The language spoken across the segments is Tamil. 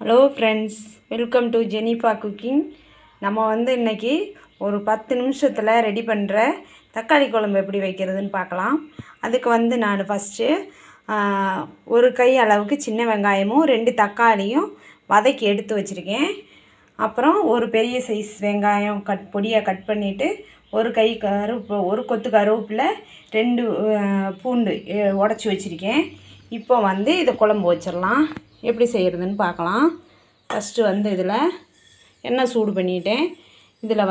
Hello friends, welcome to Jenifa cooking. நம்ம இன்றைக்கி ஒரு 10 நிமிஷத்தில் ரெடி பண்ணுற தக்காளி குழம்பு எப்படி வைக்கிறதுன்னு பார்க்கலாம். அதுக்கு நான் ஃபஸ்ட்டு ஒரு கை அளவுக்கு சின்ன வெங்காயமும் 2 தக்காளியும் வதக்கி எடுத்து வச்சுருக்கேன். அப்புறம் ஒரு பெரிய சைஸ் வெங்காயம் பொடியாக கட் பண்ணிவிட்டு ஒரு கொத்து கருவேப்பிலை 2 பூண்டு உடச்சி வச்சுருக்கேன். இப்போ இதை குழம்பு வச்சிடலாம். எப்படி செய்கிறதுன்னு பார்க்கலாம். ஃபஸ்ட்டு இதில் எண்ணெய் சூடு பண்ணிட்டேன். இதில்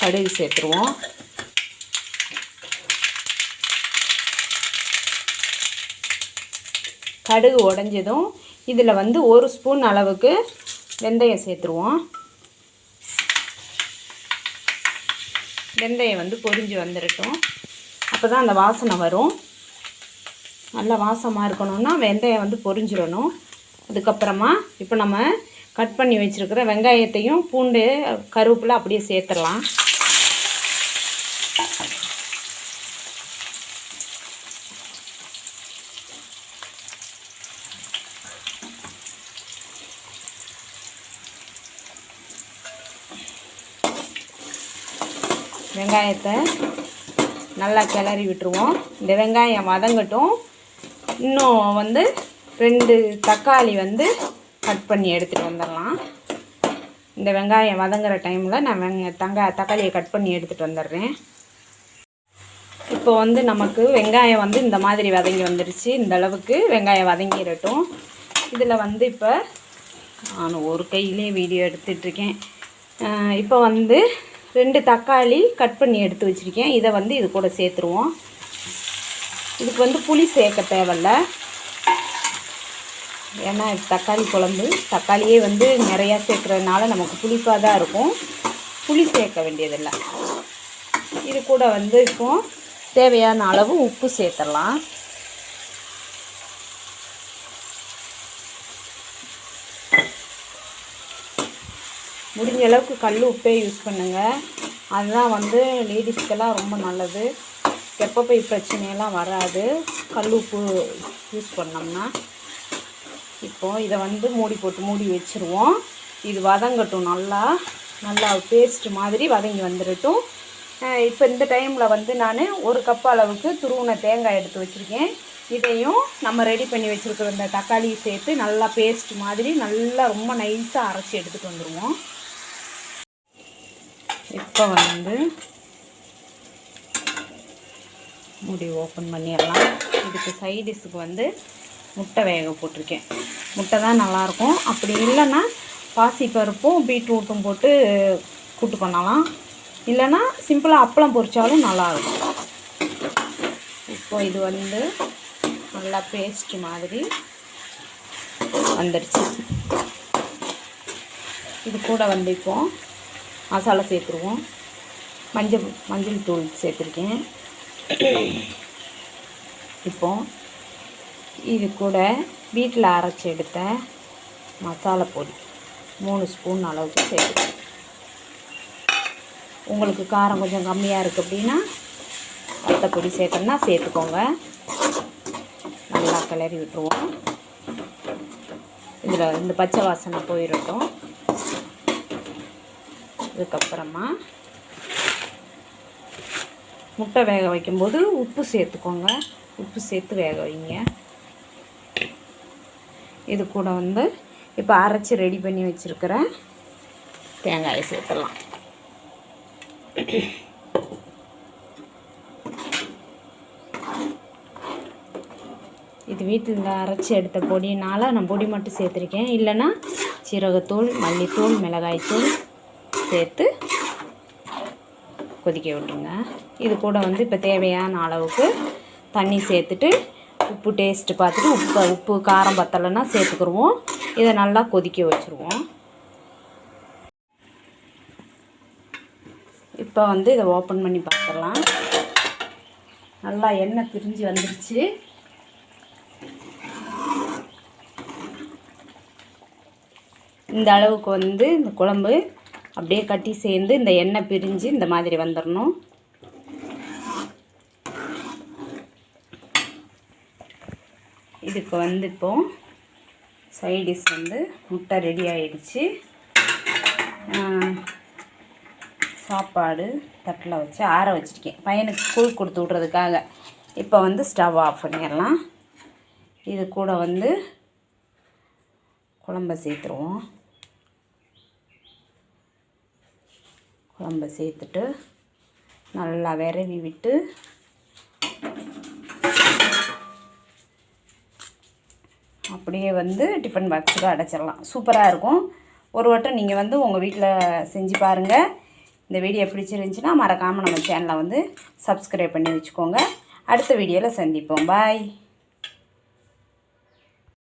கடுகு சேர்த்துருவோம். கடுகு உடஞ்சதும் இதில் 1 ஸ்பூன் அளவுக்கு வெந்தயம் சேர்த்துருவோம். வெந்தயம் பொரிஞ்சு வந்துடட்டும். அப்போ தான் அந்த வாசனை வரும். நல்ல வாசமாக இருக்கணும்னா வெந்தயம் பொரிஞ்சிடணும். அதுக்கப்புறமா இப்போ நம்ம கட் பண்ணி வச்சுருக்கிற வெங்காயத்தையும் பூண்டு கருவேப்பிலை அப்படியே சேர்த்துடலாம். வெங்காயத்தை நல்லா கிளறி விட்டுருவோம். இந்த வெங்காயம் வதங்கட்டும். இன்னும் 2 தக்காளி கட் பண்ணி எடுத்துகிட்டு வந்துடலாம். இந்த வெங்காயம் வதங்குற டைமில் நான் தக்காளியை கட் பண்ணி எடுத்துகிட்டு வந்துடுறேன். இப்போ நமக்கு வெங்காயம் இந்த மாதிரி வதங்கி வந்துடுச்சு. இந்த அளவுக்கு வெங்காயம் வதங்கிடட்டும். இதில் இப்போ நான் ஒரு கையிலே வீடியோ எடுத்துகிட்ருக்கேன். இப்போ 2 தக்காளி கட் பண்ணி எடுத்து வச்சுருக்கேன். இதை இது கூட சேர்த்துருவோம். இதுக்கு புளி சேர்க்க தேவையில்ல. ஏன்னா தக்காளி குழம்பு தக்காளியே நிறையா சேர்க்குறதுனால நமக்கு புளிப்பாக தான் இருக்கும். புளி சேர்க்க வேண்டியதில்லை. இது கூட இப்போ தேவையான அளவு உப்பு சேர்த்துடலாம். முடிஞ்ச அளவுக்கு கல் உப்பே யூஸ் பண்ணுங்கள். அதுதான் லேடிஸ்க்கெல்லாம் ரொம்ப நல்லது. கர்ப்பப்பை பிரச்சனையெல்லாம் வராது கல் உப்பு யூஸ் பண்ணோம்னா. இப்போது இதை மூடி போட்டு மூடி வச்சுருவோம். இது வதங்கட்டும். நல்லா பேஸ்ட்டு மாதிரி வதங்கி வந்துடட்டும். இப்போ இந்த டைமில் நான் 1 கப் அளவுக்கு துருவின தேங்காய் எடுத்து வச்சுருக்கேன். இதையும் நம்ம ரெடி பண்ணி வச்சுருக்கிற இந்த தக்காளியை சேர்த்து நல்லா பேஸ்ட் மாதிரி நல்லா ரொம்ப நைஸாக அரைச்சி எடுத்துகிட்டு வந்துடுவோம். இப்போ மூடி ஓப்பன் பண்ணிடலாம். இதுக்கு சைடிஷுக்கு முட்டை வேக போட்டிருக்கேன். முட்டை தான் நல்லாயிருக்கும். அப்படி இல்லைன்னா பாசிப்பருப்பும் பீட்ரூட்டும் போட்டு கூட்டு பண்ணலாம். இல்லைன்னா சிம்பிளாக அப்பளம் பொரித்தாலும் நல்லாயிருக்கும். இப்போ இது நல்லா பேஸ்ட் மாதிரி வந்துடுச்சு. இது கூட இப்போ மசாலா சேர்த்துருவோம். மஞ்சள் தூள் சேர்த்துருக்கேன். இப்போ இது கூட வீட்டில் அரைச்சி எடுத்த மசாலா பொடி 3 ஸ்பூன் அளவுக்கு சேர்த்துக்கணும். உங்களுக்கு காரம் கொஞ்சம் கம்மியாக இருக்குது அப்படின்னா வத்தப்பொடி சேர்க்கணுன்னா சேர்த்துக்கோங்க. நல்லா கிளறி விட்டுருவோம். இதில் இந்த பச்சை வாசனை போயிடட்டும். அதுக்கப்புறமா முட்டை வேக வைக்கும்போது உப்பு சேர்த்துக்கோங்க. உப்பு சேர்த்து வேக வைங்க. இது கூட இப்போ அரைச்சி ரெடி பண்ணி வச்சுருக்கிற தேங்காயை சேர்த்துடலாம். இது வீட்டில் அரைச்சி எடுத்த பொடினால் நான் பொடி மட்டும் சேர்த்துருக்கேன். இல்லைன்னா சீரகத்தூள், மல்லித்தூள், மிளகாய்த்தூள் சேர்த்து கொதிக்க விட்டுருங்க. இது கூட இப்போ தேவையான அளவுக்கு தண்ணி சேர்த்துட்டு உப்பு டேஸ்ட்டு பார்த்துட்டு உப்பு காரம் பத்தலைன்னா சேர்த்துக்குருவோம். இதை நல்லா கொதிக்க வச்சுருவோம். இப்போ இதை ஓப்பன் பண்ணி பார்த்துடலாம். நல்லா எண்ணெய் பிரிஞ்சு வந்துருச்சு. இந்த அளவுக்கு இந்த குழம்பு அப்படியே கட்டி சேர்ந்து இந்த எண்ணெய் பிரிஞ்சு இந்த மாதிரி வந்துடணும். இதுக்கு இப்போ சைடிஷ் வந்து முட்டை ரெடி ஆகிடுச்சு. சாப்பாடு தட்டில் வச்சு ஆற வச்சுருக்கேன் பையனுக்கு ஸ்கூல் கொடுத்து விட்றதுக்காக. இப்போ வந்து ஸ்டவ் ஆஃப் பண்ணிடலாம். இது கூட வந்து குழம்ப சேர்த்துருவோம். குழம்ப சேர்த்துட்டு நல்லா விரவி விட்டு அப்படியே வந்து டிஃபன் பாக்ஸுக்கு அடைச்சிடலாம். சூப்பராக இருக்கும். ஒரு வட்டம் நீங்கள் வந்து உங்கள் வீட்டில் செஞ்சு பாருங்கள். இந்த வீடியோ பிடிச்சிருந்துச்சின்னா மறக்காமல் நம்ம சேனலை வந்து சப்ஸ்கிரைப் பண்ணி வச்சுக்கோங்க. அடுத்த வீடியோவில் சந்திப்போம். பாய்.